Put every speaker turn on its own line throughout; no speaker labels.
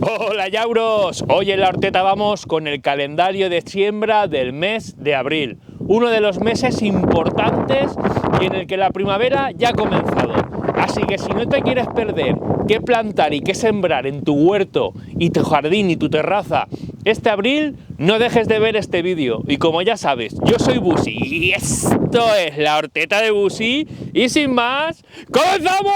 Hola Yauros, hoy en La Horteta vamos con el calendario de siembra del mes de abril, uno de los meses importantes y en el que la primavera ya ha comenzado. Así que si no te quieres perder qué plantar y qué sembrar en tu huerto y tu jardín y tu terraza este abril, no dejes de ver este vídeo. Y como ya sabes, yo soy Busi y esto es La Horteta de Busi y sin más, ¡comenzamos!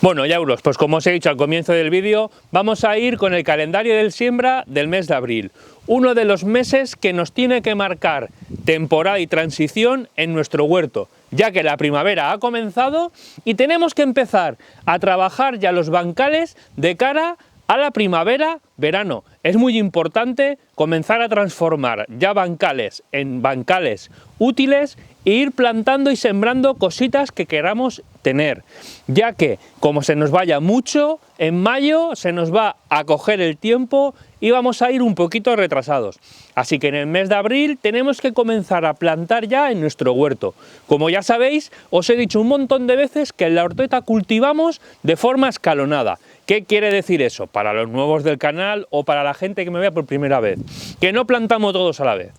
Bueno, Yauros, pues como os he dicho al comienzo del vídeo, vamos a ir con el calendario del siembra del mes de abril, uno de los meses que nos tiene que marcar temporada y transición en nuestro huerto, ya que la primavera ha comenzado y tenemos que empezar a trabajar ya los bancales de cara a la primavera-verano. Es muy importante comenzar a transformar ya bancales en bancales útiles e ir plantando y sembrando cositas que queramos tener, ya que como se nos vaya mucho, en mayo se nos va a coger el tiempo y vamos a ir un poquito retrasados. Así que en el mes de abril tenemos que comenzar a plantar ya en nuestro huerto. Como ya sabéis, os he dicho un montón de veces que en La Horteta cultivamos de forma escalonada. ¿Qué quiere decir eso? Para los nuevos del canal o para la gente que me vea por primera vez, que no plantamos todos a la vez.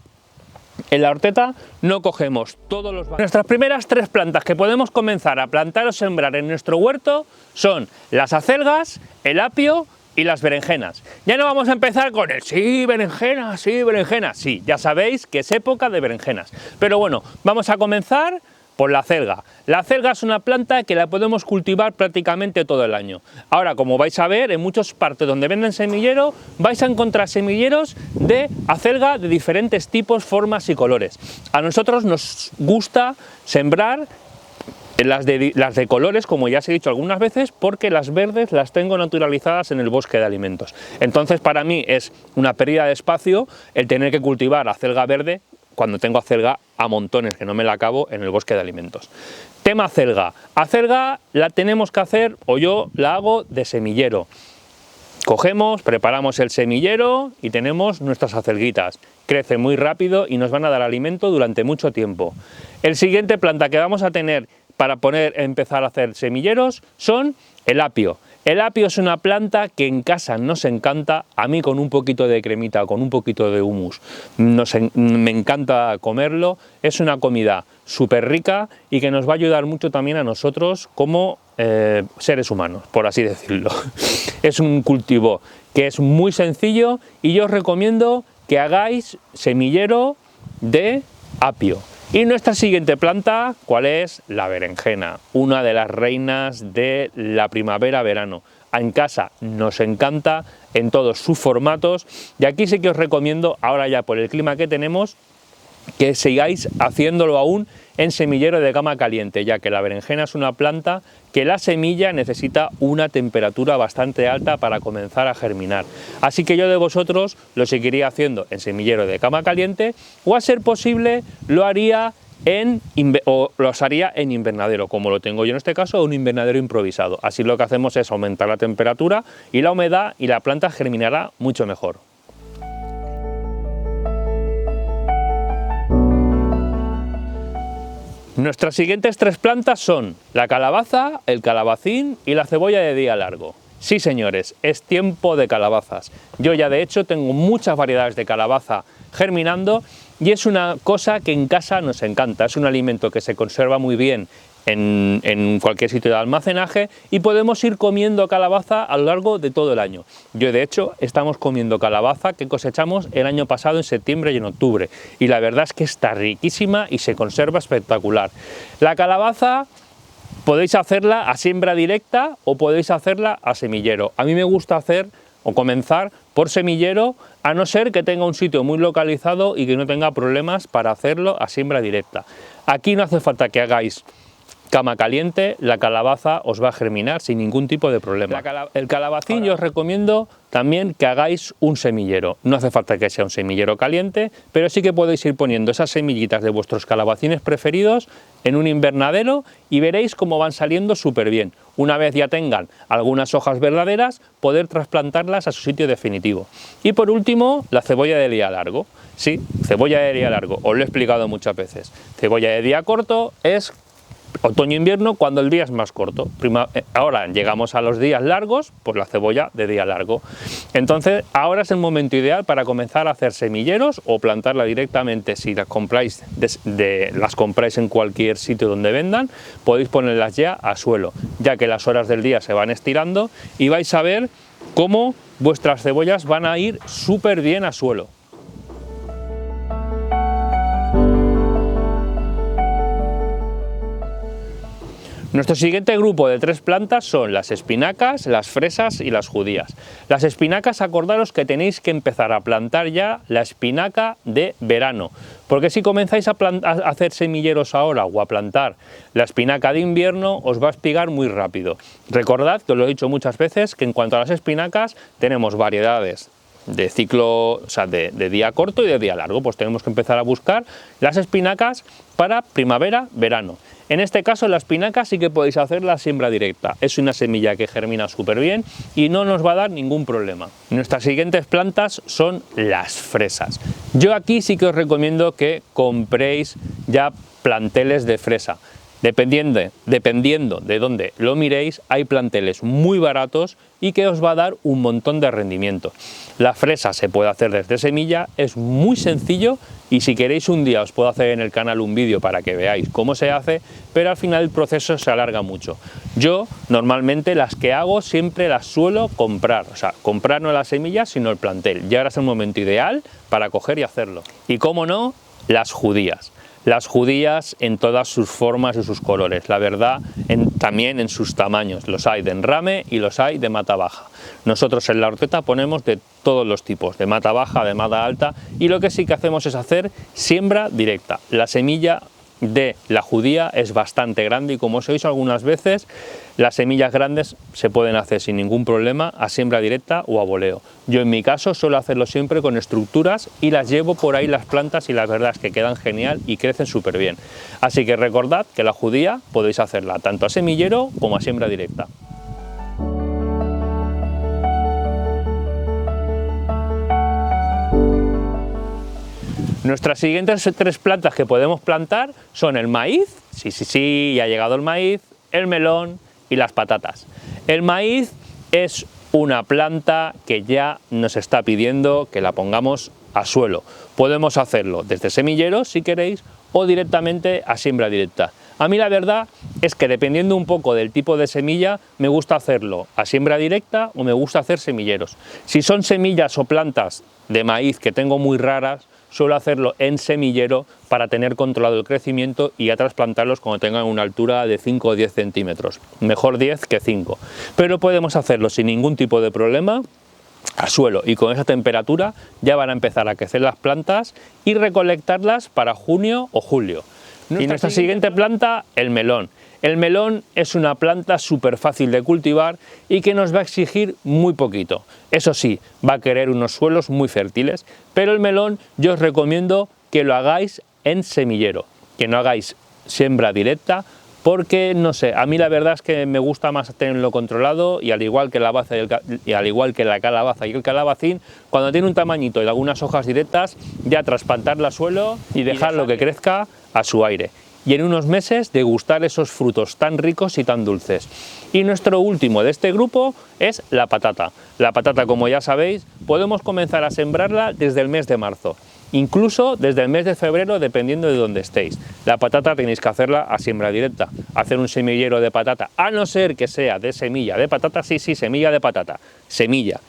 En La Horteta no cogemos todos los... Nuestras primeras tres plantas que podemos comenzar a plantar o sembrar en nuestro huerto son las acelgas, el apio y las berenjenas. Ya no vamos a empezar con el sí, berenjenas, sí, berenjenas. Sí, ya sabéis que es época de berenjenas. Pero bueno, vamos a comenzar por la acelga. La acelga es una planta que la podemos cultivar prácticamente todo el año. Ahora, como vais a ver, en muchas partes donde venden semillero, vais a encontrar semilleros de acelga de diferentes tipos, formas y colores. A nosotros nos gusta sembrar las de colores, como ya os he dicho algunas veces, porque las verdes las tengo naturalizadas en el bosque de alimentos. Entonces, para mí es una pérdida de espacio el tener que cultivar acelga verde cuando tengo acelga a montones, que no me la acabo en el bosque de alimentos. Tema acelga. Acelga la tenemos que hacer, o yo la hago de semillero. Cogemos, preparamos el semillero y tenemos nuestras acelguitas. Crecen muy rápido y nos van a dar alimento durante mucho tiempo. El siguiente planta que vamos a tener para empezar a hacer semilleros son el apio. El apio es una planta que en casa nos encanta, a mí con un poquito de cremita, con un poquito de humus, me encanta comerlo. Es una comida súper rica y que nos va a ayudar mucho también a nosotros como seres humanos, por así decirlo. Es un cultivo que es muy sencillo y yo os recomiendo que hagáis semillero de apio. Y nuestra siguiente planta, ¿cuál es? La berenjena, una de las reinas de la primavera-verano. En casa nos encanta en todos sus formatos y aquí sí que os recomiendo, ahora ya por el clima que tenemos, que sigáis haciéndolo aún en semillero de cama caliente, ya que la berenjena es una planta que la semilla necesita una temperatura bastante alta para comenzar a germinar. Así que yo de vosotros lo seguiría haciendo en semillero de cama caliente o a ser posible lo haría los haría en invernadero, como lo tengo yo en este caso, un invernadero improvisado. Así lo que hacemos es aumentar la temperatura y la humedad y la planta germinará mucho mejor. Nuestras siguientes tres plantas son la calabaza, el calabacín y la cebolla de día largo. Sí, señores, es tiempo de calabazas. Yo ya de hecho tengo muchas variedades de calabaza germinando y es una cosa que en casa nos encanta. Es un alimento que se conserva muy bien en cualquier sitio de almacenaje y podemos ir comiendo calabaza a lo largo de todo el año. Yo de hecho estamos comiendo calabaza que cosechamos el año pasado en septiembre y en octubre y la verdad es que está riquísima y se conserva espectacular. La calabaza podéis hacerla a siembra directa o podéis hacerla a semillero. A mí me gusta hacer o comenzar por semillero, a no ser que tenga un sitio muy localizado y que no tenga problemas para hacerlo a siembra directa. Aquí no hace falta que hagáis cama caliente, la calabaza os va a germinar sin ningún tipo de problema. El calabacín yo os recomiendo también que hagáis un semillero. No hace falta que sea un semillero caliente, pero sí que podéis ir poniendo esas semillitas de vuestros calabacines preferidos en un invernadero y veréis cómo van saliendo súper bien. Una vez ya tengan algunas hojas verdaderas, poder trasplantarlas a su sitio definitivo. Y por último, la cebolla de día largo. Sí, cebolla de día largo, os lo he explicado muchas veces. Cebolla de día corto es Otoño-invierno, cuando el día es más corto. Ahora llegamos a los días largos, pues la cebolla de día largo. Entonces ahora es el momento ideal para comenzar a hacer semilleros o plantarla directamente. Si las compráis, las compráis en cualquier sitio donde vendan, podéis ponerlas ya a suelo, ya que las horas del día se van estirando y vais a ver cómo vuestras cebollas van a ir súper bien a suelo. Nuestro siguiente grupo de 3 plantas son las espinacas, las fresas y las judías. Las espinacas, acordaros que tenéis que empezar a plantar ya la espinaca de verano, porque si comenzáis a hacer semilleros ahora o a plantar la espinaca de invierno, os va a espigar muy rápido. Recordad, que os lo he dicho muchas veces, que en cuanto a las espinacas tenemos variedades de ciclo, o sea, de día corto y de día largo. Pues tenemos que empezar a buscar las espinacas para primavera, verano. En este caso, la espinaca sí que podéis hacer la siembra directa. Es una semilla que germina súper bien y no nos va a dar ningún problema. Nuestras siguientes plantas son las fresas. Yo aquí sí que os recomiendo que compréis ya planteles de fresa. Dependiendo de dónde lo miréis, hay planteles muy baratos y que os va a dar un montón de rendimiento. La fresa se puede hacer desde semilla, es muy sencillo, y si queréis un día os puedo hacer en el canal un vídeo para que veáis cómo se hace, pero al final el proceso se alarga mucho. Yo normalmente las que hago siempre las suelo comprar, o sea, comprar no las semillas sino el plantel, y ahora es el momento ideal para coger y hacerlo. Y cómo no, las judías. Las judías en todas sus formas y sus colores, la verdad, también en sus tamaños. Los hay de enrame y los hay de mata baja. Nosotros en la horteta ponemos de todos los tipos, de mata baja, de mata alta, y lo que sí que hacemos es hacer siembra directa. La semilla de la judía es bastante grande y, como os he dicho algunas veces, las semillas grandes se pueden hacer sin ningún problema a siembra directa o a boleo. Yo en mi caso suelo hacerlo siempre con estructuras y las llevo por ahí las plantas, y la verdad es que quedan genial y crecen súper bien. Así que recordad que la judía podéis hacerla tanto a semillero como a siembra directa. Nuestras siguientes 3 plantas que podemos plantar son el maíz, sí, ya ha llegado el maíz, el melón y las patatas. El maíz es una planta que ya nos está pidiendo que la pongamos a suelo. Podemos hacerlo desde semilleros si queréis o directamente a siembra directa. A mí la verdad es que, dependiendo un poco del tipo de semilla, me gusta hacerlo a siembra directa o me gusta hacer semilleros. Si son semillas o plantas de maíz que tengo muy raras, suelo hacerlo en semillero para tener controlado el crecimiento y ya trasplantarlos cuando tengan una altura de 5 o 10 centímetros. Mejor 10 que 5. Pero podemos hacerlo sin ningún tipo de problema a suelo, y con esa temperatura ya van a empezar a crecer las plantas y recolectarlas para junio o julio. Y nuestra siguiente planta, el melón. El melón es una planta súper fácil de cultivar y que nos va a exigir muy poquito. Eso sí, va a querer unos suelos muy fértiles, pero el melón yo os recomiendo que lo hagáis en semillero, que no hagáis siembra directa, porque no sé, a mí la verdad es que me gusta más tenerlo controlado, y al igual que la calabaza y el calabacín, cuando tiene un tamañito y algunas hojas directas, ya trasplantarla al suelo y dejarlo que crezca a su aire. Y en unos meses degustar esos frutos tan ricos y tan dulces. Y nuestro último de este grupo es la patata. La patata, como ya sabéis, podemos comenzar a sembrarla desde el mes de marzo, incluso desde el mes de febrero, dependiendo de dónde estéis. La patata tenéis que hacerla a siembra directa, hacer un semillero de patata, a no ser que sea de semilla de patata. Sí, semilla de patata, semilla.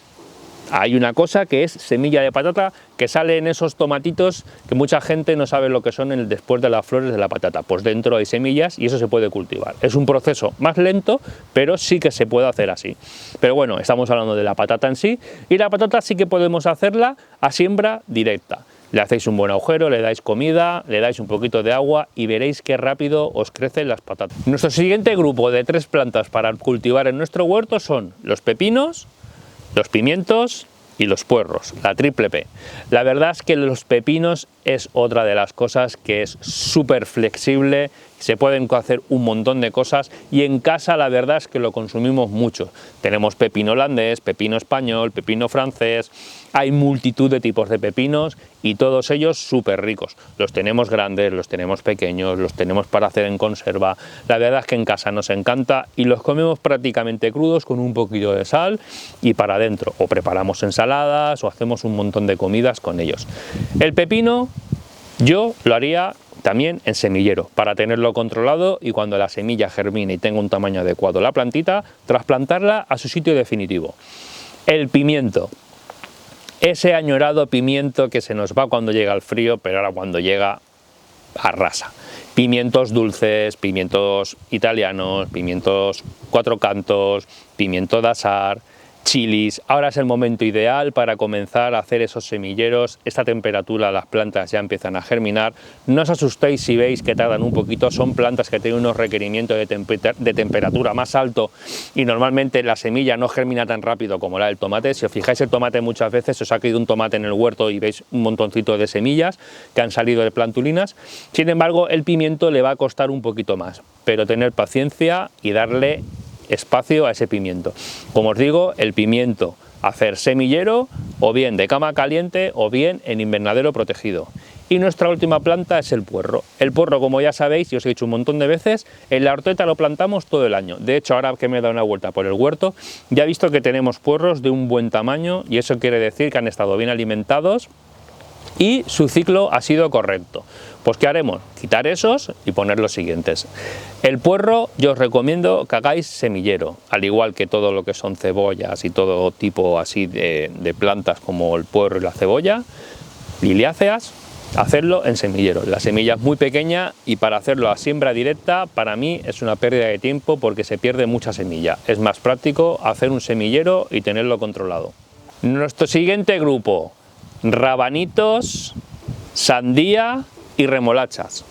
Hay una cosa que es semilla de patata, que sale en esos tomatitos que mucha gente no sabe lo que son después de las flores de la patata. Pues dentro hay semillas y eso se puede cultivar. Es un proceso más lento, pero sí que se puede hacer así. Pero bueno, estamos hablando de la patata en sí, y la patata sí que podemos hacerla a siembra directa. Le hacéis un buen agujero, le dais comida, le dais un poquito de agua y veréis qué rápido os crecen las patatas. Nuestro siguiente grupo de 3 plantas para cultivar en nuestro huerto son los pepinos, los pimientos y los puerros, la triple P. La verdad es que los pepinos es otra de las cosas que es súper flexible, se pueden hacer un montón de cosas y en casa la verdad es que lo consumimos mucho. Tenemos pepino holandés, pepino español, pepino francés, hay multitud de tipos de pepinos y todos ellos súper ricos. Los tenemos grandes, los tenemos pequeños, los tenemos para hacer en conserva. La verdad es que en casa nos encanta y los comemos prácticamente crudos con un poquito de sal y para adentro. O preparamos ensaladas o hacemos un montón de comidas con ellos. El pepino yo lo haría también en semillero, para tenerlo controlado y cuando la semilla germine y tenga un tamaño adecuado la plantita, trasplantarla a su sitio definitivo. El pimiento, ese añorado pimiento que se nos va cuando llega el frío, pero ahora cuando llega arrasa. Pimientos dulces, pimientos italianos, pimientos cuatro cantos, pimiento de asar, chilis. Ahora es el momento ideal para comenzar a hacer esos semilleros. Esta temperatura las plantas ya empiezan a germinar. No os asustéis si veis que tardan un poquito, son plantas que tienen unos requerimientos de temperatura más alto y normalmente la semilla no germina tan rápido como la del tomate. Si os fijáis el tomate muchas veces os ha caído un tomate en el huerto y veis un montoncito de semillas que han salido de plantulinas. Sin embargo el pimiento le va a costar un poquito más, pero tener paciencia y darle espacio a ese pimiento. Como os digo, el pimiento hacer semillero o bien de cama caliente o bien en invernadero protegido. Y nuestra última planta es el puerro. El puerro, como ya sabéis y os he dicho un montón de veces, en la horteta lo plantamos todo el año. De hecho, ahora que me he dado una vuelta por el huerto, ya he visto que tenemos puerros de un buen tamaño y eso quiere decir que han estado bien alimentados y su ciclo ha sido correcto. Pues ¿qué haremos? Quitar esos y poner los siguientes. El puerro yo os recomiendo que hagáis semillero, al igual que todo lo que son cebollas y todo tipo así de plantas como el puerro y la cebolla, liliáceas, hacerlo en semillero. La semilla es muy pequeña y para hacerlo a siembra directa para mí es una pérdida de tiempo porque se pierde mucha semilla. Es más práctico hacer un semillero y tenerlo controlado. Nuestro siguiente grupo, rabanitos, sandía y remolachas.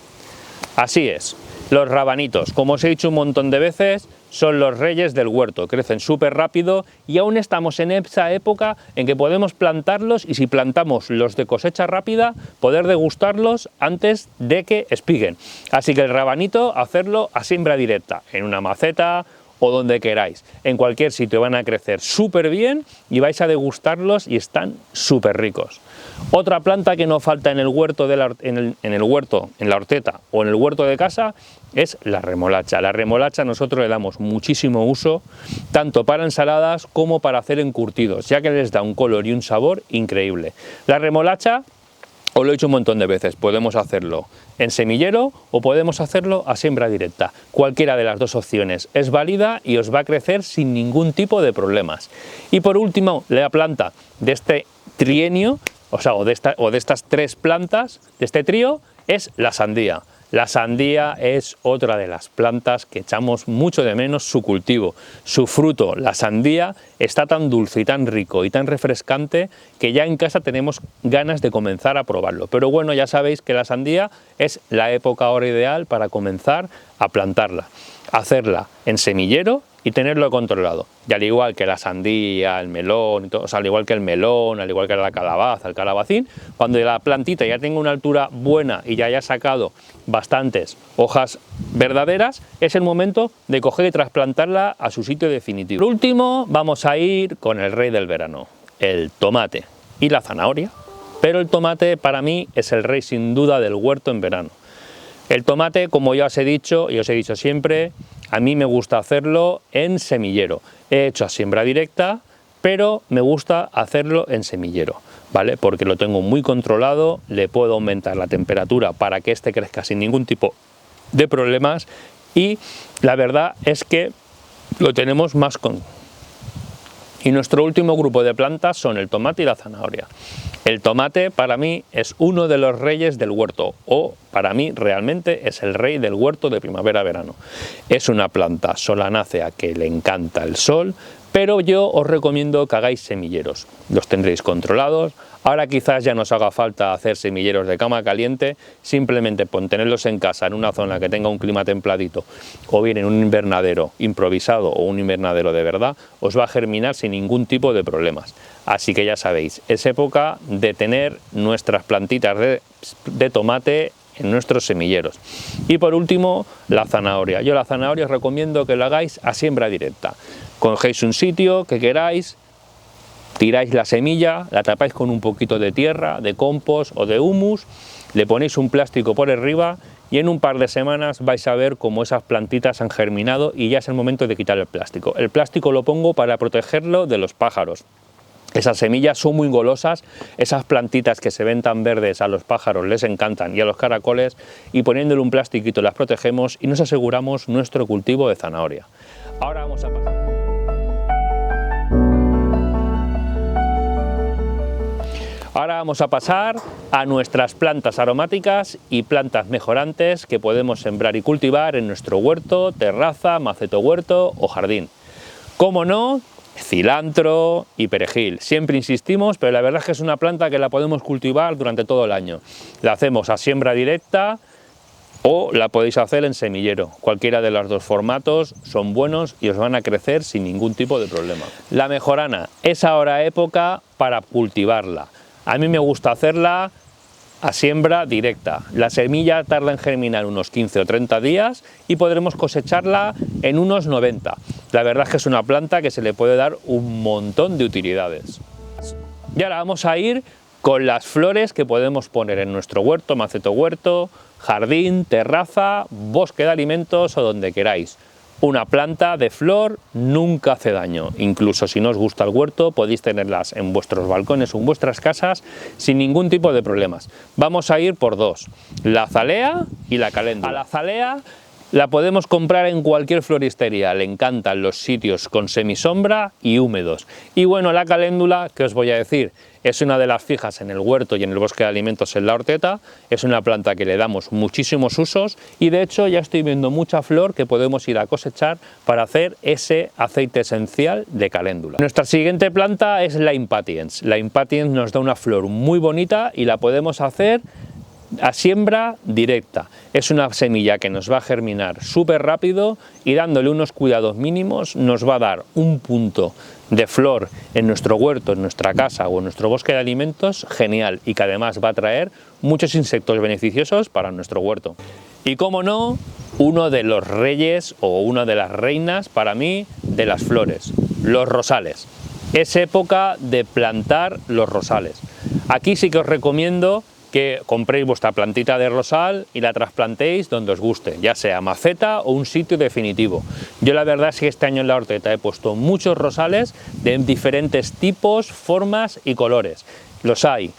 Así es, los rabanitos, como os he dicho un montón de veces, son los reyes del huerto, crecen súper rápido y aún estamos en esa época en que podemos plantarlos y si plantamos los de cosecha rápida, poder degustarlos antes de que espiguen. Así que el rabanito, hacerlo a siembra directa, en una maceta o donde queráis. En cualquier sitio van a crecer súper bien y vais a degustarlos y están súper ricos. Otra planta que no falta en el huerto, en la horteta o en el huerto de casa es la remolacha. La remolacha nosotros le damos muchísimo uso, tanto para ensaladas como para hacer encurtidos, ya que les da un color y un sabor increíble. La remolacha, os lo he dicho un montón de veces, podemos hacerlo en semillero o podemos hacerlo a siembra directa. Cualquiera de las dos opciones es válida y os va a crecer sin ningún tipo de problemas. Y por último, la planta de este trienio, o de estas tres plantas, de este trío, es la sandía. La sandía es otra de las plantas que echamos mucho de menos su cultivo. Su fruto, la sandía, está tan dulce y tan rico y tan refrescante que ya en casa tenemos ganas de comenzar a probarlo. Pero bueno, ya sabéis que la sandía es la época ahora ideal para comenzar a plantarla. Hacerla en semillero y tenerlo controlado. Y al igual que la sandía, el melón, y todo, o sea, al igual que el melón, al igual que la calabaza, el calabacín, cuando la plantita ya tenga una altura buena y ya haya sacado bastantes hojas verdaderas, es el momento de coger y trasplantarla a su sitio definitivo. Por último, vamos a ir con el rey del verano, el tomate y la zanahoria, pero el tomate para mí es el rey sin duda del huerto en verano. El tomate, como ya os he dicho y os he dicho siempre, a mí me gusta hacerlo en semillero. He hecho a siembra directa, pero me gusta hacerlo en semillero, ¿vale? Porque lo tengo muy controlado, le puedo aumentar la temperatura para que este crezca sin ningún tipo de problemas y la verdad es que lo tenemos más con... Y nuestro último grupo de plantas son el tomate y la zanahoria. El tomate para mí es uno de los reyes del huerto, o para mí realmente es el rey del huerto de primavera-verano. Es una planta solanácea que le encanta el sol, pero yo os recomiendo que hagáis semilleros. Los tendréis controlados. Ahora quizás ya nos haga falta hacer semilleros de cama caliente, simplemente tenerlos en casa, en una zona que tenga un clima templadito, o bien en un invernadero improvisado o un invernadero de verdad, os va a germinar sin ningún tipo de problemas. Así que ya sabéis, es época de tener nuestras plantitas de tomate en nuestros semilleros. Y por último, la zanahoria. Yo la zanahoria os recomiendo que lo hagáis a siembra directa. Cogéis un sitio que queráis, tiráis la semilla, la tapáis con un poquito de tierra, de compost o de humus, le ponéis un plástico por arriba y en un par de semanas vais a ver cómo esas plantitas han germinado y ya es el momento de quitar el plástico. El plástico lo pongo para protegerlo de los pájaros. Esas semillas son muy golosas, esas plantitas que se ven tan verdes a los pájaros les encantan y a los caracoles, y poniéndole un plastiquito las protegemos y nos aseguramos nuestro cultivo de zanahoria. Ahora vamos a pasar. Ahora vamos a pasar a nuestras plantas aromáticas y plantas mejorantes que podemos sembrar y cultivar en nuestro huerto, terraza, maceto huerto o jardín. ¿Cómo no? Cilantro y perejil. Siempre insistimos, pero la verdad es que es una planta que la podemos cultivar durante todo el año. La hacemos a siembra directa o la podéis hacer en semillero. Cualquiera de los dos formatos son buenos y os van a crecer sin ningún tipo de problema. La mejorana es ahora época para cultivarla. A mí me gusta hacerla a siembra directa. La semilla tarda en germinar unos 15 o 30 días y podremos cosecharla en unos 90. La verdad es que es una planta que se le puede dar un montón de utilidades. Y ahora vamos a ir con las flores que podemos poner en nuestro huerto, maceto huerto, jardín, terraza, bosque de alimentos o donde queráis. Una planta de flor nunca hace daño, incluso si no os gusta el huerto podéis tenerlas en vuestros balcones o en vuestras casas sin ningún tipo de problemas. Vamos a ir por dos, la azalea y la caléndula. A la azalea la podemos comprar en cualquier floristería, le encantan los sitios con semisombra y húmedos. Y bueno, la caléndula, ¿qué os voy a decir? Es una de las fijas en el huerto y en el bosque de alimentos en la horteta, es una planta que le damos muchísimos usos y de hecho ya estoy viendo mucha flor que podemos ir a cosechar para hacer ese aceite esencial de caléndula. Nuestra siguiente planta es la impatiens. La impatiens nos da una flor muy bonita y la podemos hacer a siembra directa. Es una semilla que nos va a germinar súper rápido y dándole unos cuidados mínimos nos va a dar un punto de flor en nuestro huerto, en nuestra casa o en nuestro bosque de alimentos genial y que además va a traer muchos insectos beneficiosos para nuestro huerto. Y como no, uno de los reyes o una de las reinas para mí de las flores, los rosales. Es época de plantar los rosales. Aquí sí que os recomiendo que compréis vuestra plantita de rosal y la trasplantéis donde os guste, ya sea maceta o un sitio definitivo. Yo la verdad es que este año en la horteta he puesto muchos rosales de diferentes tipos, formas y colores. Los hay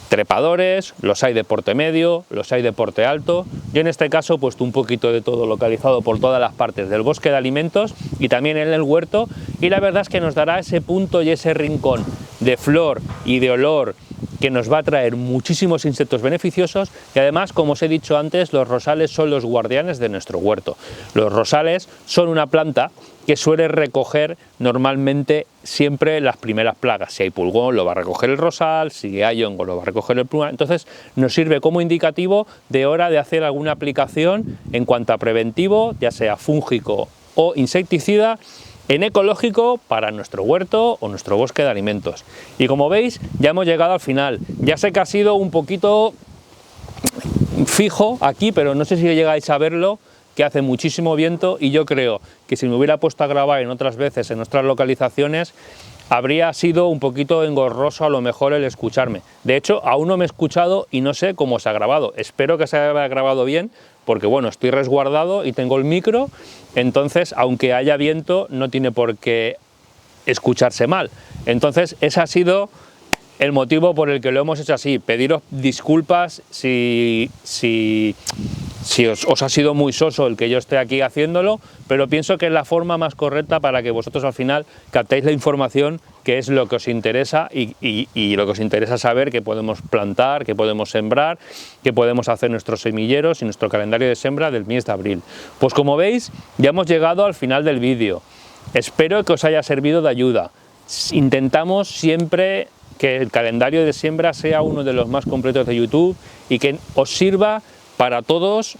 trepadores, los hay de porte medio, los hay de porte alto. Yo en este caso he puesto un poquito de todo localizado por todas las partes del bosque de alimentos y también en el huerto, y la verdad es que nos dará ese punto y ese rincón de flor y de olor que nos va a traer muchísimos insectos beneficiosos y además, como os he dicho antes, los rosales son los guardianes de nuestro huerto. Los rosales son una planta que suele recoger normalmente siempre las primeras plagas. Si hay pulgón lo va a recoger el rosal, si hay hongo lo va a recoger el pulgón. Entonces nos sirve como indicativo de hora de hacer alguna aplicación en cuanto a preventivo, ya sea fúngico o insecticida, en ecológico para nuestro huerto o nuestro bosque de alimentos. Y como veis, ya hemos llegado al final. Ya sé que ha sido un poquito fijo aquí, pero no sé si llegáis a verlo, que hace muchísimo viento y yo creo que si me hubiera puesto a grabar en otras veces en otras localizaciones habría sido un poquito engorroso a lo mejor el escucharme. De hecho, aún no me he escuchado y no sé cómo se ha grabado. Espero que se haya grabado bien, porque bueno, estoy resguardado y tengo el micro, entonces aunque haya viento no tiene por qué escucharse mal. Entonces ese ha sido el motivo por el que lo hemos hecho así. Pediros disculpas si os ha sido muy soso el que yo esté aquí haciéndolo, pero pienso que es la forma más correcta para que vosotros al final captéis la información que es lo que os interesa y lo que os interesa saber, que podemos plantar, que podemos sembrar, que podemos hacer nuestros semilleros y nuestro calendario de siembra del mes de abril. Pues como veis, ya hemos llegado al final del vídeo. Espero que os haya servido de ayuda. Intentamos siempre que el calendario de siembra sea uno de los más completos de YouTube y que os sirva para todos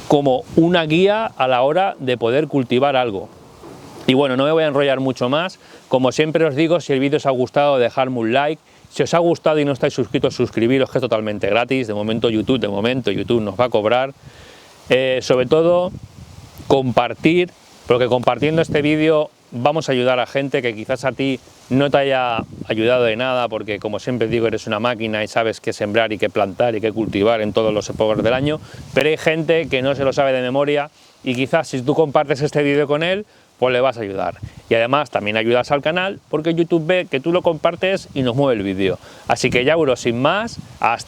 como una guía a la hora de poder cultivar algo. Y bueno, no me voy a enrollar mucho más. Como siempre os digo, si el vídeo os ha gustado, dejadme un like. Si os ha gustado y no estáis suscritos, suscribiros, que es totalmente gratis. De momento YouTube nos va a cobrar. Sobre todo, compartir, porque compartiendo este vídeo vamos a ayudar a gente que quizás a ti no te haya ayudado de nada, porque como siempre digo, eres una máquina y sabes qué sembrar y qué plantar y qué cultivar en todos los épocas del año, pero hay gente que no se lo sabe de memoria y quizás si tú compartes este vídeo con él, pues le vas a ayudar. Y además también ayudas al canal porque YouTube ve que tú lo compartes y nos mueve el vídeo. Así que ya, bro, sin más, hasta